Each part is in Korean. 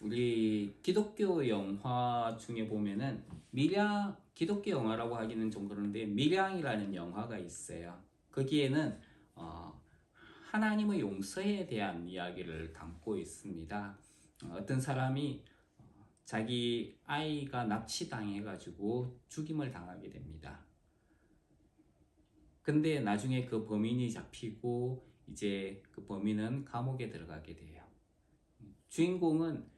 우리 기독교 영화 중에 보면은 기독교 영화라고 하기는 좀 그런데 밀양이라는 영화가 있어요. 거기에는 하나님의 용서에 대한 이야기를 담고 있습니다. 어떤 사람이 자기 아이가 납치당해가지고 죽임을 당하게 됩니다. 근데 나중에 그 범인이 잡히고 이제 그 범인은 감옥에 들어가게 돼요. 주인공은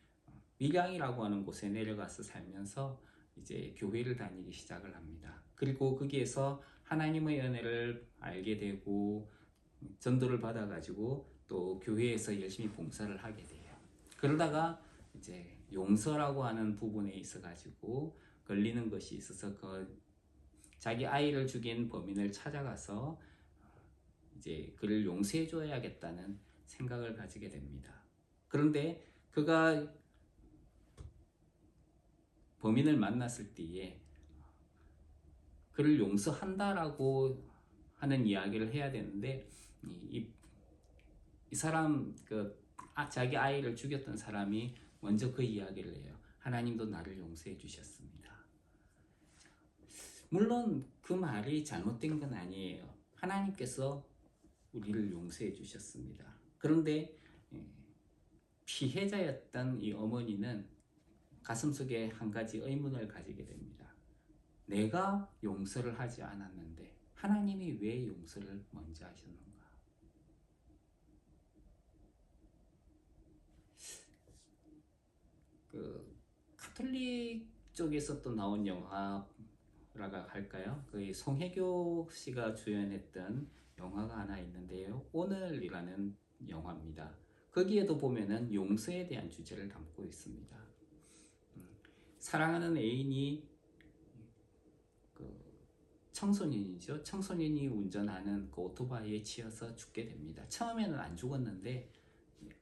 밀양이라고 하는 곳에 내려가서 살면서 이제 교회를 다니기 시작을 합니다. 그리고 거기에서 하나님의 은혜를 알게 되고 전도를 받아가지고 또 교회에서 열심히 봉사를 하게 돼요. 그러다가 이제 용서라고 하는 부분에 있어가지고 걸리는 것이 있어서 그 자기 아이를 죽인 범인을 찾아가서 이제 그를 용서해 줘야겠다는 생각을 가지게 됩니다. 그런데 그가 범인을 만났을 때에 그를 용서한다라고 하는 이야기를 해야 되는데 이 사람 자기 아이를 죽였던 사람이 먼저 그 이야기를 해요. 하나님도 나를 용서해 주셨습니다. 물론 그 말이 잘못된 건 아니에요. 하나님께서 우리를 용서해 주셨습니다. 그런데 피해자였던 이 어머니는 가슴속에 한 가지 의문을 가지게 됩니다. 내가 용서를 하지 않았는데 하나님이 왜 용서를 먼저 하셨는가? 그 카톨릭 쪽에서 또 나온 영화라고 할까요? 그 송혜교 씨가 주연했던 영화가 하나 있는데요. 오늘이라는 영화입니다. 거기에도 보면은 용서에 대한 주제를 담고 있습니다. 사랑하는 애인이 청소년이죠. 청소년이 운전하는 그 오토바이에 치여서 죽게 됩니다. 처음에는 안 죽었는데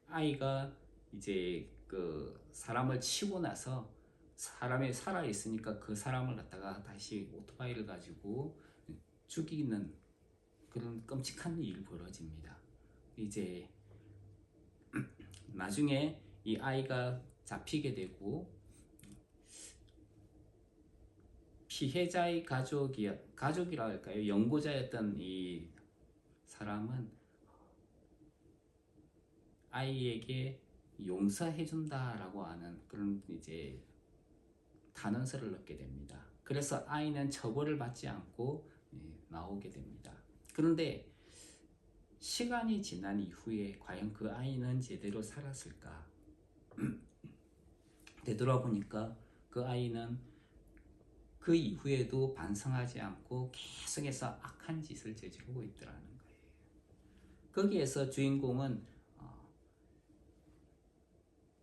아이가 이제 그 사람을 치고 나서 사람이 살아 있으니까 그 사람을 갖다가 다시 오토바이를 가지고 죽이는 그런 끔찍한 일이 벌어집니다. 이제 나중에 이 아이가 잡히게 되고 피해자의 가족이라 할까요? 연고자였던 이 사람은 아이에게 용서해준다라고 하는 그런 이제 단언서를 넣게 됩니다. 그래서 아이는 처벌을 받지 않고 나오게 됩니다. 그런데 시간이 지난 이후에 과연 그 아이는 제대로 살았을까? 되돌아보니까 그 아이는 그 이후에도 반성하지 않고 계속해서 악한 짓을 저지르고 있더라는 거예요. 거기에서 주인공은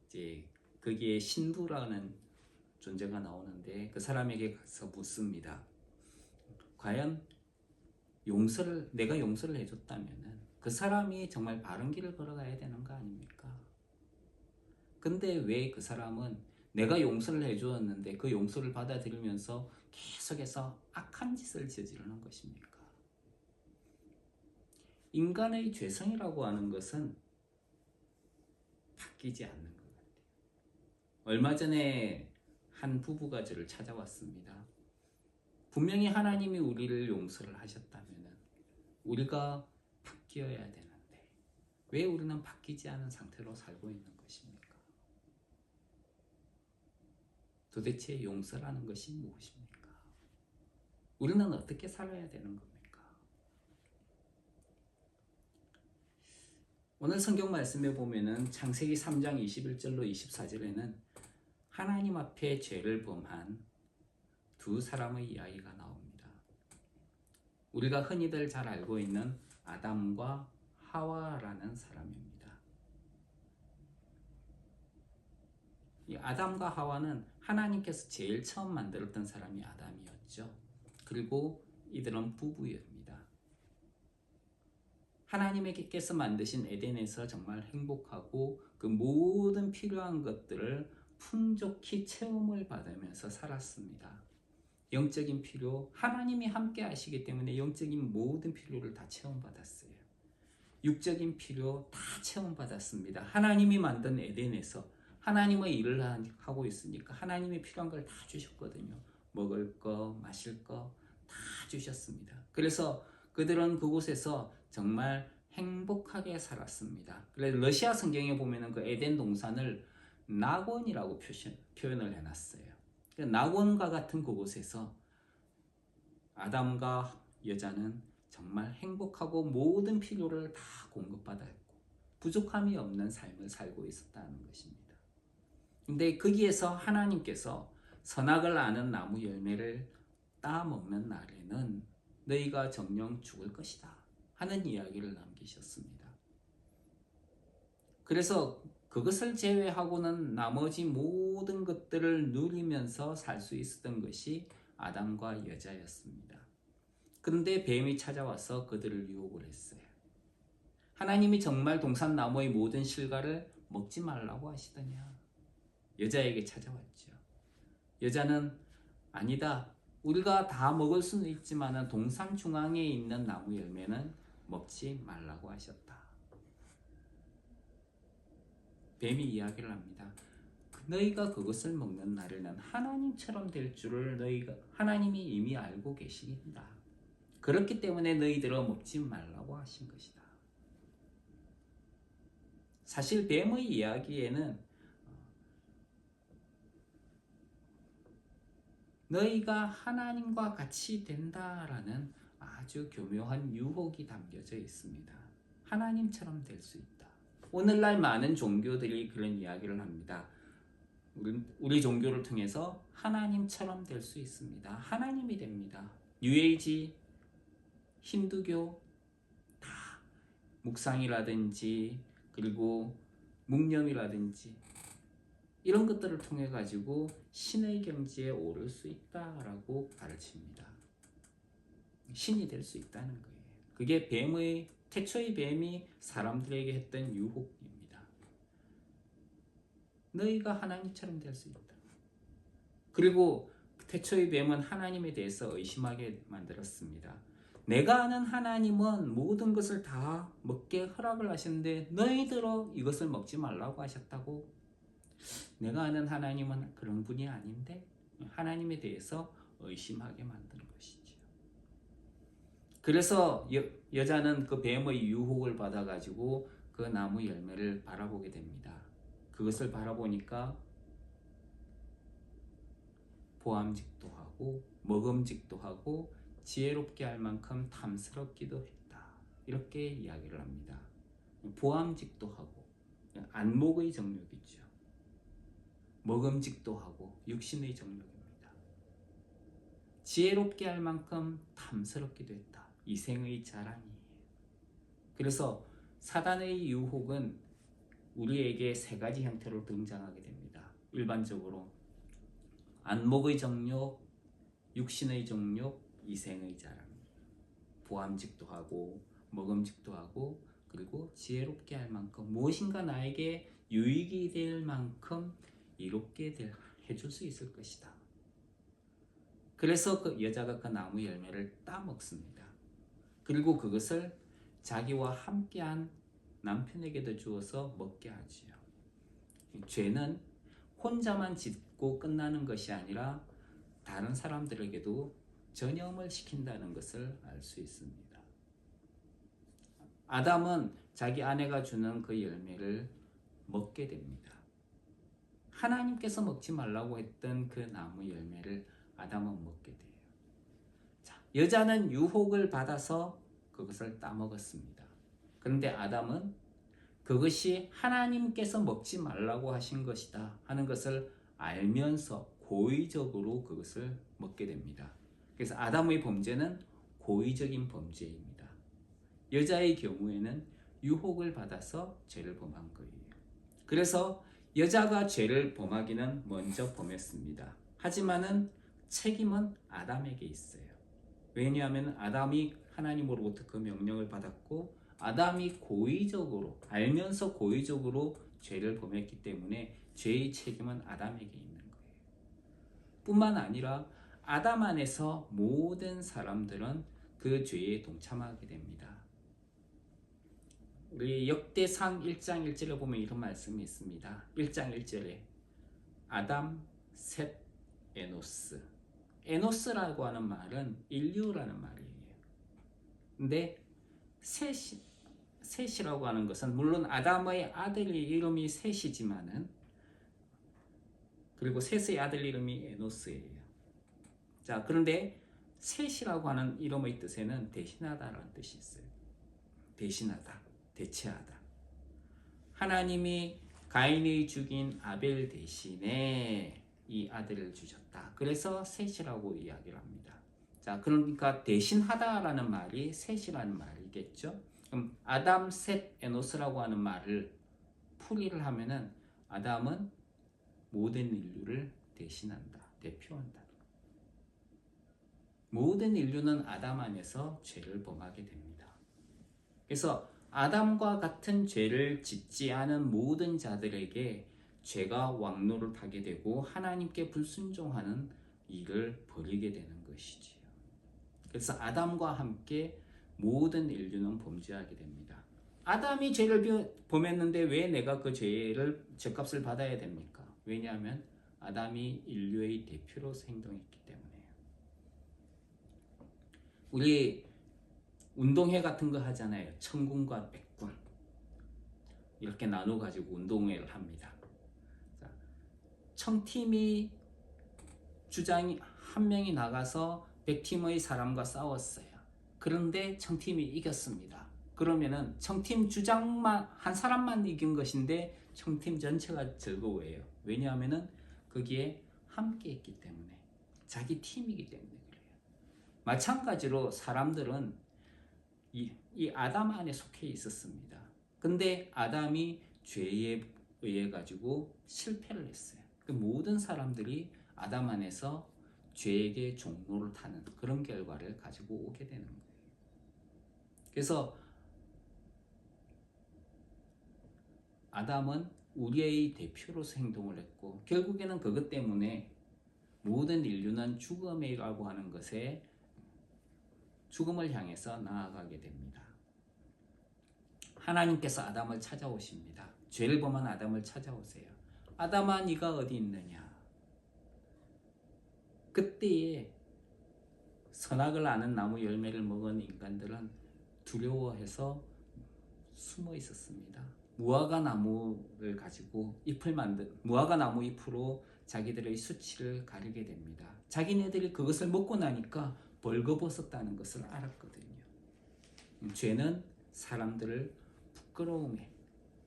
이제 거기에 신부라는 존재가 나오는데 그 사람에게 가서 묻습니다. 과연 내가 용서를 해줬다면은 그 사람이 정말 바른 길을 걸어가야 되는 거 아닙니까? 근데 왜 그 사람은 내가 용서를 해주었는데 그 용서를 받아들이면서 계속해서 악한 짓을 저지르는 것입니까? 인간의 죄성이라고 하는 것은 바뀌지 않는 것 같아요. 얼마 전에 한 부부가 저를 찾아왔습니다. 분명히 하나님이 우리를 용서를 하셨다면 우리가 바뀌어야 되는데 왜 우리는 바뀌지 않은 상태로 살고 있는 것입니까? 도대체 용서라는 것이 무엇입니까? 우리는 어떻게 살아야 되는 겁니까? 오늘 성경 말씀에 보면은 창세기 3장 21절로 24절에는 하나님 앞에 죄를 범한 두 사람의 이야기가 나옵니다. 우리가 흔히들 잘 알고 있는 아담과 하와라는 사람입니다. 이 아담과 하와는 하나님께서 제일 처음 만들었던 사람이 아담이었죠. 그리고 이들은 부부입니다. 하나님께서 만드신 에덴에서 정말 행복하고 그 모든 필요한 것들을 풍족히 체험을 받으면서 살았습니다. 영적인 필요, 하나님이 함께 하시기 때문에 영적인 모든 필요를 다 체험받았어요. 육적인 필요 다 체험받았습니다. 하나님이 만든 에덴에서 하나님의 일을 하고 있으니까 하나님이 필요한 걸 다 주셨거든요. 먹을 거, 마실 거 다 주셨습니다. 그래서 그들은 그곳에서 정말 행복하게 살았습니다. 그래서 러시아 성경에 보면은 그 에덴 동산을 낙원이라고 표현을 해놨어요. 낙원과 같은 그곳에서 아담과 여자는 정말 행복하고 모든 필요를 다 공급받았고 부족함이 없는 삶을 살고 있었다는 것입니다. 근데 거기에서 하나님께서 선악을 아는 나무 열매를 따먹는 날에는 너희가 정녕 죽을 것이다 하는 이야기를 남기셨습니다. 그래서 그것을 제외하고는 나머지 모든 것들을 누리면서 살 수 있었던 것이 아담과 여자였습니다. 그런데 뱀이 찾아와서 그들을 유혹을 했어요. 하나님이 정말 동산나무의 모든 실과를 먹지 말라고 하시더냐? 여자에게 찾아왔죠. 여자는 아니다. 우리가 다 먹을 수는 있지만 동산 중앙에 있는 나무 열매는 먹지 말라고 하셨다. 뱀이 이야기를 합니다. 너희가 그것을 먹는 날에는 하나님처럼 될 줄을 하나님이 이미 알고 계시다. 그렇기 때문에 너희들은 먹지 말라고 하신 것이다. 사실 뱀의 이야기에는 너희가 하나님과 같이 된다라는 아주 교묘한 유혹이 담겨져 있습니다. 하나님처럼 될 수 있다. 오늘날 많은 종교들이 그런 이야기를 합니다. 우리 종교를 통해서 하나님처럼 될 수 있습니다. 하나님이 됩니다. 뉴에이지, 힌두교 다 묵상이라든지 그리고 묵념이라든지 이런 것들을 통해 가지고 신의 경지에 오를 수 있다라고 가르칩니다. 신이 될 수 있다는 거예요. 그게 태초의 뱀이 사람들에게 했던 유혹입니다. 너희가 하나님처럼 될 수 있다. 그리고 태초의 뱀은 하나님에 대해서 의심하게 만들었습니다. 내가 아는 하나님은 모든 것을 다 먹게 허락을 하셨는데 너희들은 이것을 먹지 말라고 하셨다고? 내가 아는 하나님은 그런 분이 아닌데? 하나님에 대해서 의심하게 만든 것이죠. 그래서 여자는 그 뱀의 유혹을 받아가지고 그 나무 열매를 바라보게 됩니다. 그것을 바라보니까 보암직도 하고 먹음직도 하고 지혜롭게 할 만큼 탐스럽기도 했다. 이렇게 이야기를 합니다. 보암직도 하고 안목의 정욕이죠. 먹음직도 하고 육신의 정욕입니다. 지혜롭게 할 만큼 탐스럽기도 했다. 이생의 자랑이에요. 그래서 사단의 유혹은 우리에게 세 가지 형태로 등장하게 됩니다. 일반적으로 안목의 정욕, 육신의 정욕, 이생의 자랑. 보암직도 하고 먹음직도 하고 그리고 지혜롭게 할 만큼 무엇인가 나에게 유익이 될 만큼 이롭게 해줄 수 있을 것이다. 그래서 그 여자가 그 나무 열매를 따먹습니다. 그리고 그것을 자기와 함께한 남편에게도 주어서 먹게 하지요. 죄는 혼자만 짓고 끝나는 것이 아니라 다른 사람들에게도 전염을 시킨다는 것을 알 수 있습니다. 아담은 자기 아내가 주는 그 열매를 먹게 됩니다. 하나님께서 먹지 말라고 했던 그 나무 열매를 아담은 먹게 돼요. 자, 여자는 유혹을 받아서 그것을 따먹었습니다. 그런데 아담은 그것이 하나님께서 먹지 말라고 하신 것이다 하는 것을 알면서 고의적으로 그것을 먹게 됩니다. 그래서 아담의 범죄는 고의적인 범죄입니다. 여자의 경우에는 유혹을 받아서 죄를 범한 거예요. 그래서 여자가 죄를 범하기는 먼저 범했습니다. 하지만은 책임은 아담에게 있어요. 왜냐하면 아담이 하나님으로부터 그 명령을 받았고 아담이 고의적으로 알면서 고의적으로 죄를 범했기 때문에 죄의 책임은 아담에게 있는 거예요. 뿐만 아니라 아담 안에서 모든 사람들은 그 죄에 동참하게 됩니다. 우리 역대상 1장 1절에 보면 이런 말씀이 있습니다. 1장 1절에 아담, 셋, 에노스. 에노스라고 하는 말은 인류라는 말이에요. 근데 셋이라고 하는 것은 물론 아담의 아들 이름이 셋이지만은 그리고 셋의 아들 이름이 에노스예요. 자, 그런데 셋이라고 하는 이름의 뜻에는 대신하다라는 뜻이 있어요. 대신하다, 대체하다. 하나님이 가인이 죽인 아벨 대신에 이 아들을 주셨다. 그래서 셋이라고 이야기를 합니다. 자, 그러니까 대신하다라는 말이 셋이라는 말이겠죠. 그럼 아담, 셋, 에노스라고 하는 말을 풀이를 하면은 아담은 모든 인류를 대신한다, 대표한다. 모든 인류는 아담 안에서 죄를 범하게 됩니다. 그래서 아담과 같은 죄를 짓지 않은 모든 자들에게 죄가 왕노를 타게 되고 하나님께 불순종하는 일을 벌이게 되는 것이지요. 그래서 아담과 함께 모든 인류는 범죄하게 됩니다. 아담이 죄를 범했는데 왜 내가 그 죄값을 받아야 됩니까? 왜냐하면 아담이 인류의 대표로서 행동했기 때문에요. 우리 운동회 같은 거 하잖아요. 천군과 백군 이렇게 나눠 가지고 운동회를 합니다. 자, 청팀이 주장이 한 명이 나가서 100팀의 사람과 싸웠어요. 그런데 청팀이 이겼습니다. 그러면은 청팀 주장만 한 사람만 이긴 것인데 청팀 전체가 즐거워해요. 왜냐하면은 거기에 함께 했기 때문에, 자기 팀이기 때문에 그래요. 마찬가지로 사람들은 이 아담 안에 속해 있었습니다. 근데 아담이 죄에 의해 가지고 실패를 했어요. 그 모든 사람들이 아담 안에서 죄에게 종로를 타는 그런 결과를 가지고 오게 되는 거예요. 그래서 아담은 우리의 대표로서 행동을 했고 결국에는 그것 때문에 모든 인류는 죽음이라고 하는 것에 죽음을 향해서 나아가게 됩니다. 하나님께서 아담을 찾아오십니다. 죄를 범한 아담을 찾아오세요. 아담아, 네가 어디 있느냐? 그때에 선악을 아는 나무 열매를 먹은 인간들은 두려워해서 숨어 있었습니다. 무화과 나무를 가지고 무화과 나무 잎으로 자기들의 수치를 가리게 됩니다. 자기네들이 그것을 먹고 나니까 벌거벗었다는 것을 알았거든요. 죄는 사람들을 부끄러움에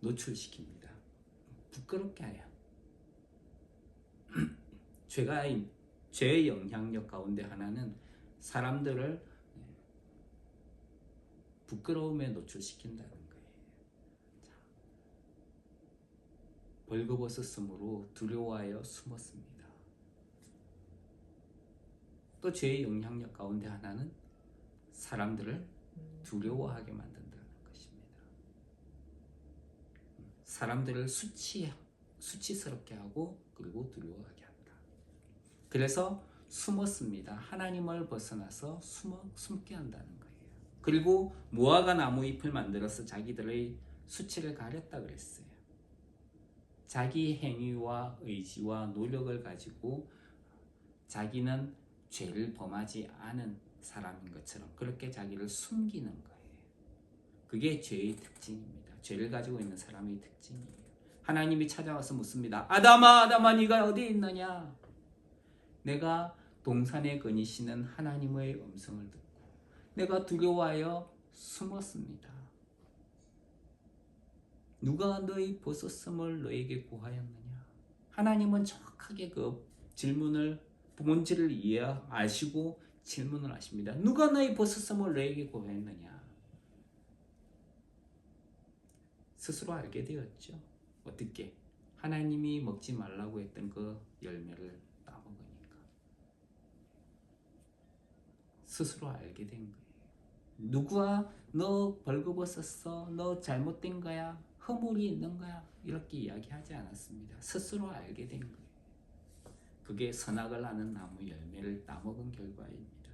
노출시킵니다. 부끄럽게 해요. 죄의 영향력 가운데 하나는 사람들을 부끄러움에 노출시킨다는 거예요. 벌거벗었으므로 두려워하여 숨었습니다. 또 죄의 영향력 가운데 하나는 사람들을 두려워하게 만든다는 것입니다. 사람들을 수치스럽게 하고 그리고 두려워하게 한다. 그래서 숨었습니다. 하나님을 벗어나서 숨게 한다는 거예요. 그리고 무화과 나무 잎을 만들어서 자기들의 수치를 가렸다 그랬어요. 자기 행위와 의지와 노력을 가지고 자기는 죄를 범하지 않은 사람인 것처럼 그렇게 자기를 숨기는 거예요. 그게 죄의 특징입니다. 죄를 가지고 있는 사람의 특징이에요. 하나님이 찾아와서 묻습니다. 아담아, 네가 어디 있느냐? 내가 동산에 거니시는 하나님의 음성을 듣고 내가 두려워하여 숨었습니다. 누가 너희 벗었음을 너에게 고하였느냐? 하나님은 정확하게 그 질문을 본질을 아시고 질문을 하십니다. 누가 너희 벗었음을 너에게 고하였느냐? 스스로 알게 되었죠. 어떻게? 하나님이 먹지 말라고 했던 그 열매를 따먹으니까 스스로 알게 된 거예요. 누구야? 너 벌거벗었어? 너 잘못된 거야? 허물이 있는 거야? 이렇게 이야기하지 않았습니다. 스스로 알게 된 거예요. 그게 선악을 아는 나무 열매를 따먹은 결과입니다.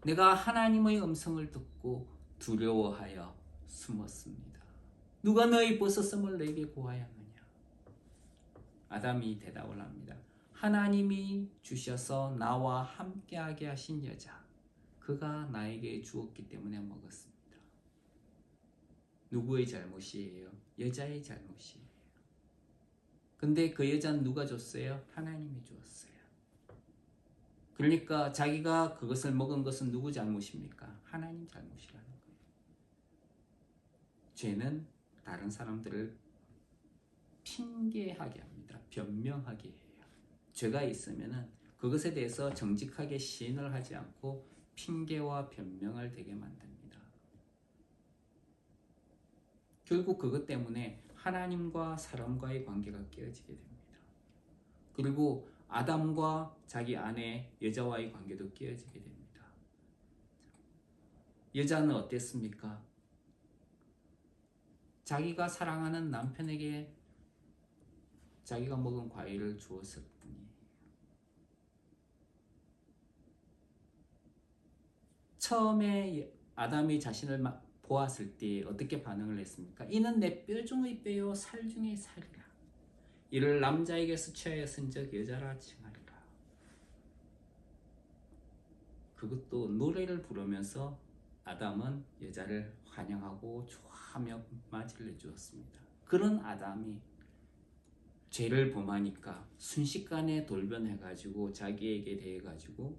내가 하나님의 음성을 듣고 두려워하여 숨었습니다. 누가 너희 벗었음을 내게 구하였느냐? 아담이 대답을 합니다. 하나님이 주셔서 나와 함께하게 하신 여자, 그가 나에게 주었기 때문에 먹었습니다. 누구의 잘못이에요? 여자의 잘못이에요. 근데 그 여자는 누가 줬어요? 하나님이 주었어요. 그러니까 자기가 그것을 먹은 것은 누구 잘못입니까? 하나님 잘못이라는 거예요. 죄는 다른 사람들을 핑계하게 합니다. 변명하게 해요. 죄가 있으면 그것에 대해서 정직하게 시인을 하지 않고 핑계와 변명을 되게 만듭니다. 결국 그것 때문에 하나님과 사람과의 관계가 깨어지게 됩니다. 그리고 아담과 자기 아내 여자와의 관계도 깨어지게 됩니다. 여자는 어땠습니까? 자기가 사랑하는 남편에게 자기가 먹은 과일을 주었을 뿐이에요. 처음에 아담이 자신을 보았을 때 어떻게 반응을 했습니까? 이는 내 뼈 중의 뼈요 살 중의 살이라. 이를 남자에게서 취하였은즉 여자라 칭하리라. 그것도 노래를 부르면서 아담은 여자를 환영하고 좋아하며 맞이를 해주었습니다. 그런 아담이 죄를 범하니까 순식간에 돌변해가지고 자기에게 대해가지고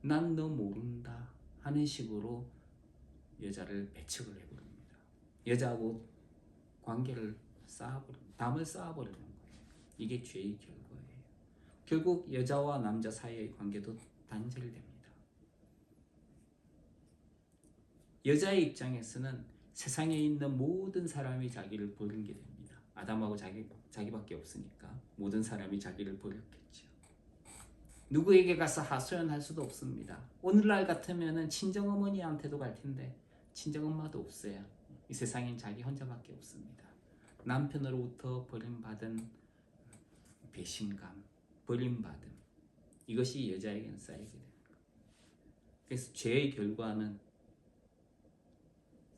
난 너 모른다 하는 식으로 여자를 배척을 해버립니다. 여자하고 관계를 담을 쌓아버리는 거예요. 이게 죄의 결과예요. 결국 여자와 남자 사이의 관계도 단절됩니다. 여자의 입장에서는 세상에 있는 모든 사람이 자기를 버리게 됩니다. 아담하고 자기밖에 없으니까 모든 사람이 자기를 버렸겠죠. 누구에게 가서 하소연할 수도 없습니다. 오늘날 같으면 친정어머니한테도 갈 텐데 친정엄마도 없어요. 이 세상엔 자기 혼자밖에 없습니다. 남편으로부터 버림받은 배신감, 버림받음, 이것이 여자에게는 쌓이게 됩니다. 그래서 죄의 결과는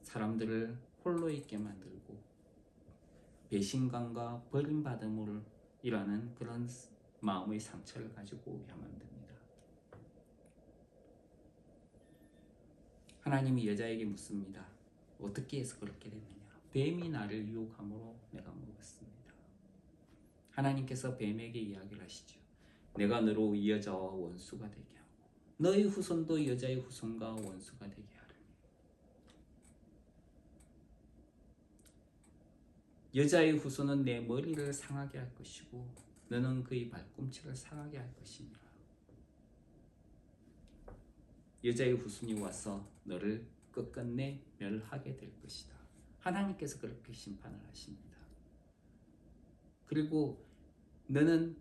사람들을 홀로 있게 만들고 배신감과 버림받음을 이라는 그런 마음의 상처를 가지고 오게 만듭니다. 하나님이 여자에게 묻습니다. 어떻게 해서 그렇게 됐느냐? 뱀이 나를 유혹함으로 내가 먹었습니다. 하나님께서 뱀에게 이야기를 하시죠. 내가 너로 이 여자와 원수가 되게 하고 너의 후손도 여자의 후손과 원수가 되게 하리니. 여자의 후손은 내 머리를 상하게 할 것이고 너는 그의 발꿈치를 상하게 할 것이니라. 여자의 후손이 와서 너를 끝끝내 멸하게 될 것이다. 하나님께서 그렇게 심판을 하십니다. 그리고 너는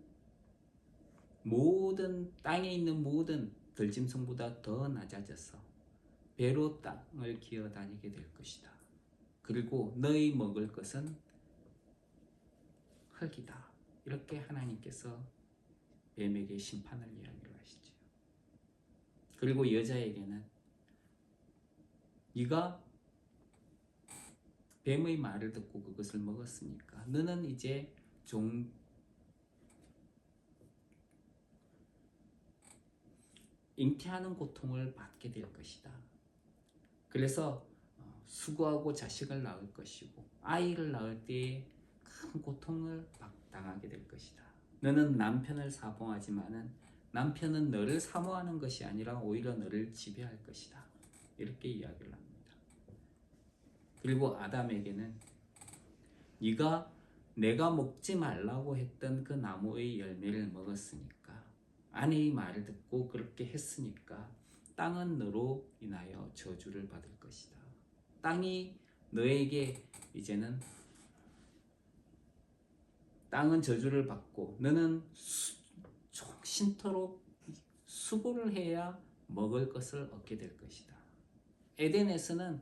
모든 땅에 있는 모든 들짐승보다 더 낮아져서 배로 땅을 기어다니게 될 것이다. 그리고 너희 먹을 것은 흙이다. 이렇게 하나님께서 뱀에게 심판을 이야기를 하시죠. 그리고 여자에게는 네가 뱀의 말을 듣고 그것을 먹었으니까 너는 이제 잉태하는 고통을 받게 될 것이다. 그래서 수고하고 자식을 낳을 것이고 아이를 낳을 때에 큰 고통을 당하게 될 것이다. 너는 남편을 사모하지만은 남편은 너를 사모하는 것이 아니라 오히려 너를 지배할 것이다. 이렇게 이야기를 합니다. 그리고 아담에게는 네가 내가 먹지 말라고 했던 그 나무의 열매를 먹었으니까 아내의 말을 듣고 그렇게 했으니까 땅은 너로 인하여 저주를 받을 것이다. 땅이 너에게 이제는 땅은 저주를 받고 너는 쉰토록 수고를 해야 먹을 것을 얻게 될 것이다. 에덴에서는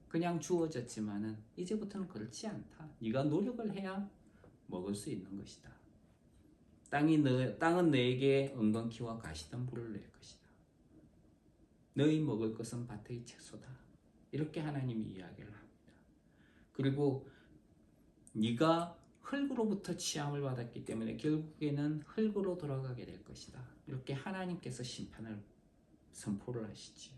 그냥 주어졌지만은 이제부터는 그렇지 않다. 네가 노력을 해야 먹을 수 있는 것이다. 땅은 너에게 엉겅퀴와 가시덤불을 낼 것이다. 너희 먹을 것은 밭의 채소다. 이렇게 하나님이 이야기를 합니다. 그리고 네가 흙으로부터 취함을 받았기 때문에 결국에는 흙으로 돌아가게 될 것이다. 이렇게 하나님께서 심판을 선포를 하시지요.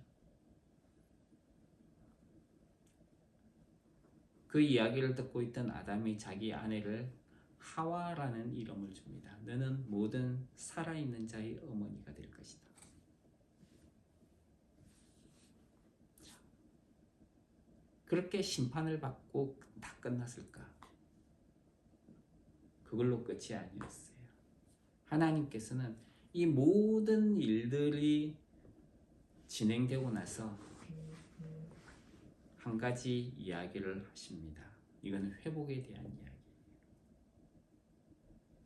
그 이야기를 듣고 있던 아담이 자기 아내를 하와라는 이름을 줍니다. 너는 모든 살아있는 자의 어머니가 될 것이다. 그렇게 심판을 받고 다 끝났을까? 그걸로 끝이 아니었어요. 하나님께서는 이 모든 일들이 진행되고 나서 한 가지 이야기를 하십니다. 이건 회복에 대한 이야기.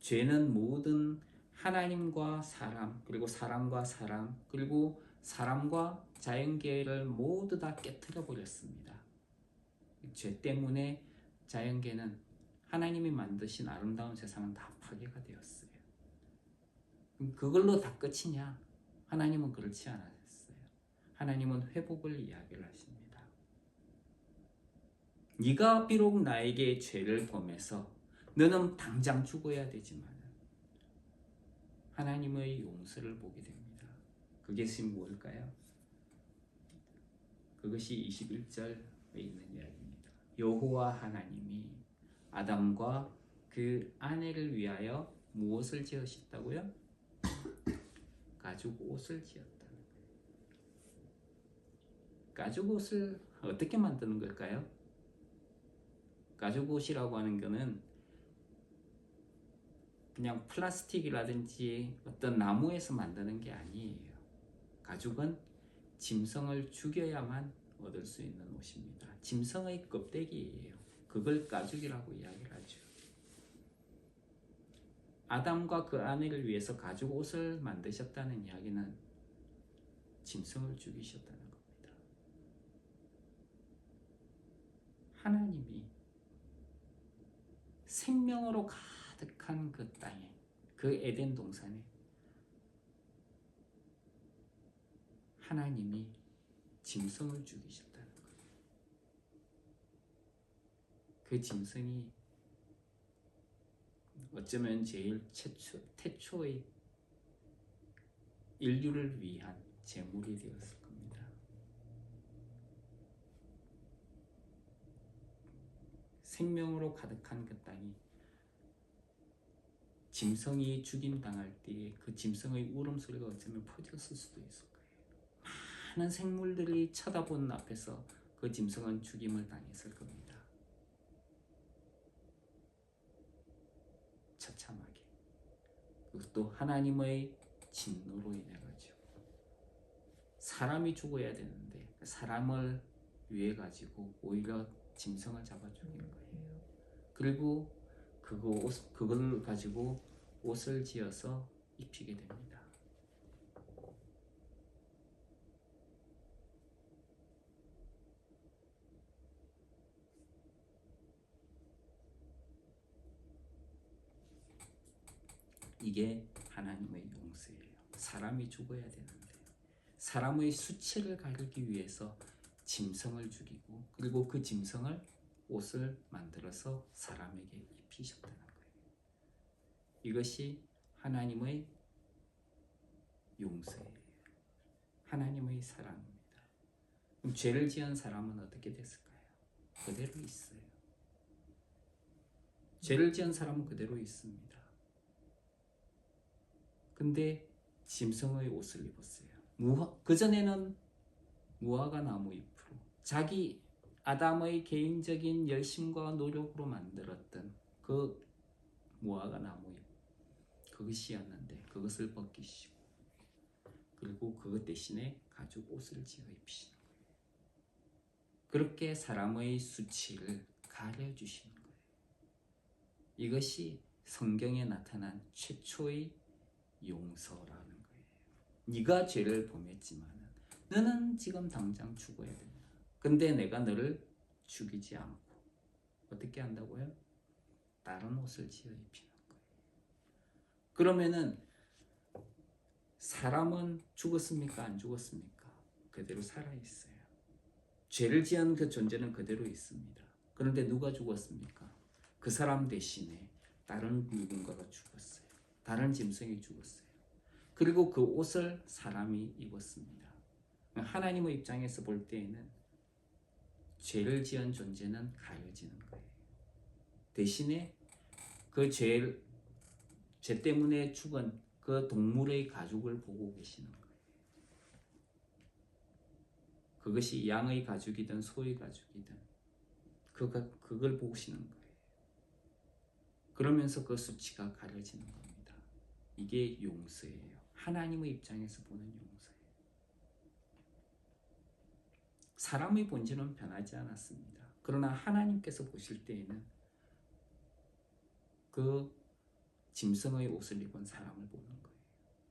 죄는 모든 하나님과 사람, 그리고 사람과 사람, 그리고 사람과 자연계를 모두 다 깨트려 버렸습니다. 죄 때문에 자연계는 하나님이 만드신 아름다운 세상은 다 파괴가 되었어요. 그걸로 다 끝이냐? 하나님은 그렇지 않았어요. 하나님은 회복을 이야기를 하십니다. 네가 비록 나에게 죄를 범해서 너는 당장 죽어야 되지만 하나님의 용서를 보게 됩니다. 그것이 무엇일까요? 그것이 21절에 있는 이야기입니다. 여호와 하나님이 아담과 그 아내를 위하여 무엇을 지으셨다고요? 가죽 옷을 지었다는 거예요. 가죽 옷을 어떻게 만드는 걸까요? 가죽 옷이라고 하는 것은 그냥 플라스틱이라든지 어떤 나무에서 만드는 게 아니에요. 가죽은 짐승을 죽여야만 얻을 수 있는 옷입니다. 짐승의 껍데기예요. 그걸 가죽이라고 이야기를 하죠. 아담과 그 아내를 위해서 가죽 옷을 만드셨다는 이야기는 짐승을 죽이셨다는 겁니다. 하나님이 생명으로 가득한 그 땅에, 그 에덴 동산에 하나님이 짐승을 죽이셨다는 거예요. 그 짐승이 어쩌면 제일 태초의 인류를 위한 제물이 되었을 겁니다. 생명으로 가득한 그 땅이 짐승이 죽임당할 때에 그 짐승의 울음소리가 어쩌면 퍼졌을 수도 있을 거예요. 많은 생물들이 쳐다보는 앞에서 그 짐승은 죽임을 당했을 겁니다. 처참하게. 그것도 하나님의 진노로 인해 가지고 사람이 죽어야 되는데 사람을 위해 가지고 오히려 짐승을 잡아 죽인 거예요. 그리고 그걸 가지고 옷을 지어서 입히게 됩니다. 이게 하나님의 용서예요. 사람이 죽어야 되는데 사람의 수치를 가리기 위해서 짐승을 죽이고 그리고 그 짐승을 옷을 만들어서 사람에게 입히셨다는 거예요. 이것이 하나님의 용서예요. 하나님의 사랑입니다. 그럼 죄를 지은 사람은 어떻게 됐을까요? 그대로 있어요. 죄를 지은 사람은 그대로 있습니다. 근데 짐승의 옷을 입었어요. 그전에는 무화과 나무 잎으로 자기 아담의 개인적인 열심과 노력으로 만들었던 그 무화과 나무 잎 그것이었는데 그것을 벗기시고 그리고 그것 대신에 가죽 옷을 지어 입히시는 거예요. 그렇게 사람의 수치를 가려주시는 거예요. 이것이 성경에 나타난 최초의 용서라는 거예요. 네가 죄를 범했지만 너는 지금 당장 죽어야 된다. 근데 내가 너를 죽이지 않고 어떻게 한다고요? 다른 옷을 지어 입히는 거예요. 그러면은 사람은 죽었습니까? 안 죽었습니까? 그대로 살아있어요. 죄를 지은 그 존재는 그대로 있습니다. 그런데 누가 죽었습니까? 그 사람 대신에 다른 누군가가 죽었어요. 다른 짐승이 죽었어요. 그리고 그 옷을 사람이 입었습니다. 하나님의 입장에서 볼 때에는 죄를 지은 존재는 가려지는 거예요. 대신에 그 죄 때문에 죽은 그 동물의 가죽을 보고 계시는 거예요. 그것이 양의 가죽이든 소의 가죽이든 그걸 보시는 거예요. 그러면서 그 수치가 가려지는 겁니다. 이게 용서예요. 하나님의 입장에서 보는 용서예요. 사람의 본질은 변하지 않았습니다. 그러나 하나님께서 보실 때에는 그 짐승의 옷을 입은 사람을 보는 거예요.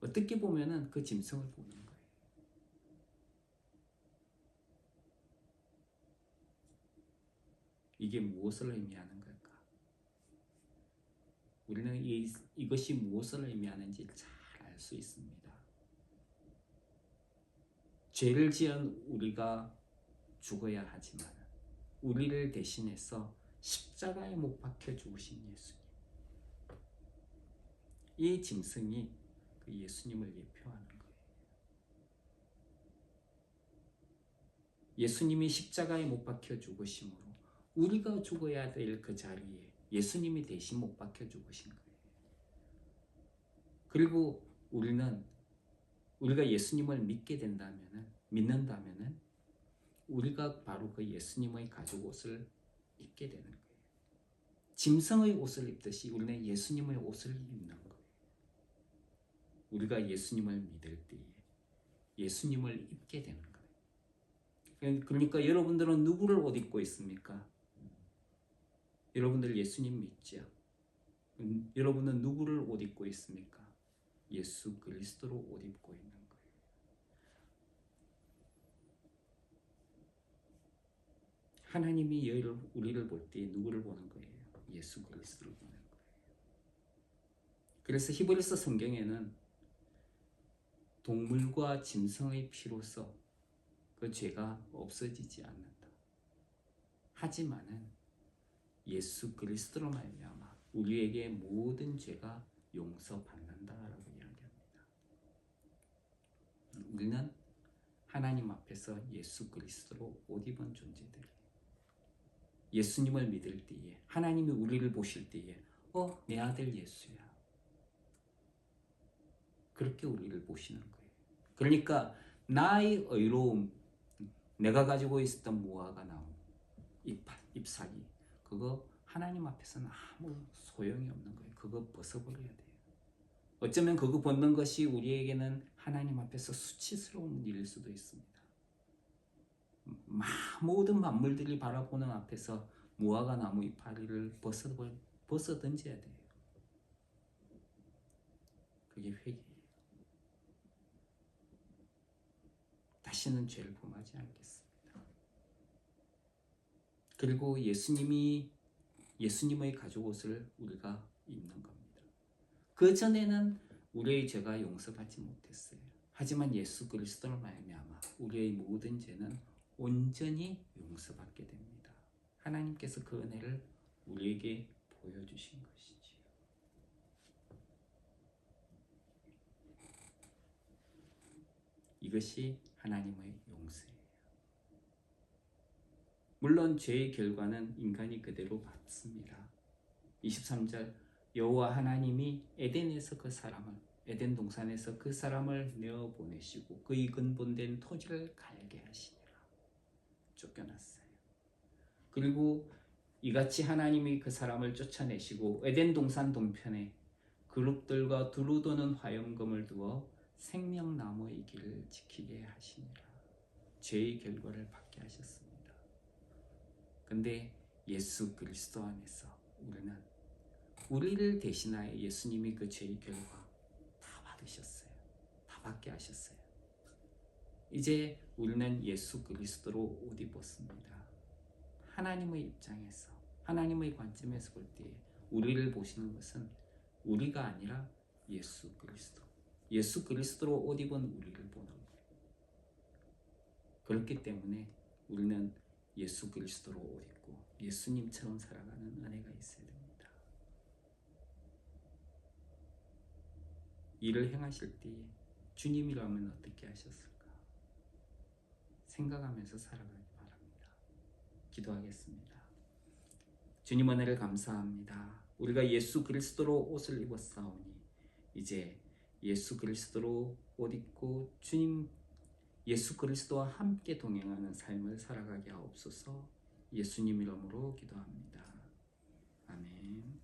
어떻게 보면은 그 짐승을 보는 거예요. 이게 무엇을 의미하는 걸까? 우리는 이것이 무엇을 의미하는지 잘 알 수 있습니다. 죄를 지은 우리가 죽어야 하지만 우리를 대신해서 십자가에 못 박혀 죽으신 예수님. 이 짐승이 그 예수님을 예표하는 거예요. 예수님이 십자가에 못 박혀 죽으심으로 우리가 죽어야 될 그 자리에 예수님이 대신 못 박혀 죽으신 거예요. 그리고 우리가 예수님을 믿는다면은 우리가 바로 그 예수님의 가죽 옷을 입게 되는 거예요. 짐승의 옷을 입듯이 우리는 예수님의 옷을 입는 거예요. 우리가 예수님을 믿을 때에 예수님을 입게 되는 거예요. 그러니까 여러분들은 누구를 옷 입고 있습니까? 여러분들 예수님 믿죠? 여러분은 누구를 옷 입고 있습니까? 예수 그리스도로 옷 입고 있는 거예요. 하나님이 우리를 볼 때 누구를 보는 거예요? 예수 그리스도를 보는 거예요. 그래서 히브리서 성경에는 동물과 짐승의 피로서 그 죄가 없어지지 않는다. 하지만은 예수 그리스도로 말미암아 우리에게 모든 죄가 용서받는다라고 이야기합니다. 우리는 하나님 앞에서 예수 그리스도로 옷 입은 존재들이에요. 예수님을 믿을 때에 하나님이 우리를 보실 때에 내 아들 예수야. 그렇게 우리를 보시는 거예요. 그러니까 나의 의로움, 내가 가지고 있었던 무화과 나무, 잎사귀, 그거 하나님 앞에서는 아무 소용이 없는 거예요. 그거 벗어버려야 돼요. 어쩌면 그거 벗는 것이 우리에게는 하나님 앞에서 수치스러운 일일 수도 있습니다. 모든 만물들이 바라보는 앞에서 무화과 나무 이파리를 벗어 던져야 돼요. 그게 회개예요. 다시는 죄를 범하지 않겠습니다. 그리고 예수님의 가죽 옷을 우리가 입는 겁니다. 그 전에는 우리의 죄가 용서받지 못했어요. 하지만 예수 그리스도로 말미암아 우리의 모든 죄는 온전히 용서받게 됩니다. 하나님께서 그 은혜를 우리에게 보여주신 것이지요. 이것이 하나님의 용서예요. 물론 죄의 결과는 인간이 그대로 받습니다. 23절 여호와 하나님이 에덴 동산에서 그 사람을 내어 보내시고 그의 근본된 토지를 갈게 하시니라. 쫓겨났어요. 그리고 이같이 하나님이 그 사람을 쫓아내시고 에덴 동산 동편에 그룹들과 두루 도는 화염검을 두어 생명나무의 길을 지키게 하시니라. 죄의 결과를 받게 하셨습니다. 근데 예수 그리스도 안에서 우리를 대신하여 예수님이 그 죄의 결과 다 받으셨어요. 다 받게 하셨어요. 이제 우리는 예수 그리스도로 옷 입었습니다. 하나님의 입장에서, 하나님의 관점에서 볼 때 우리를 보시는 것은 우리가 아니라 예수 그리스도. 예수 그리스도로 옷 입은 우리를 보는 거예요. 그렇기 때문에 우리는 예수 그리스도로 옷 입고 예수님처럼 살아가는 은혜가 있어야 됩니다. 일을 행하실 때 주님이라면 어떻게 하셨을까? 생각하면서 살아가기 바랍니다. 기도하겠습니다. 주님 은혜를 감사합니다. 우리가 예수 그리스도로 옷을 입었사오니 이제 예수 그리스도로 옷 입고 주님 예수 그리스도와 함께 동행하는 삶을 살아가게 하옵소서. 예수님 이름으로 기도합니다. 아멘.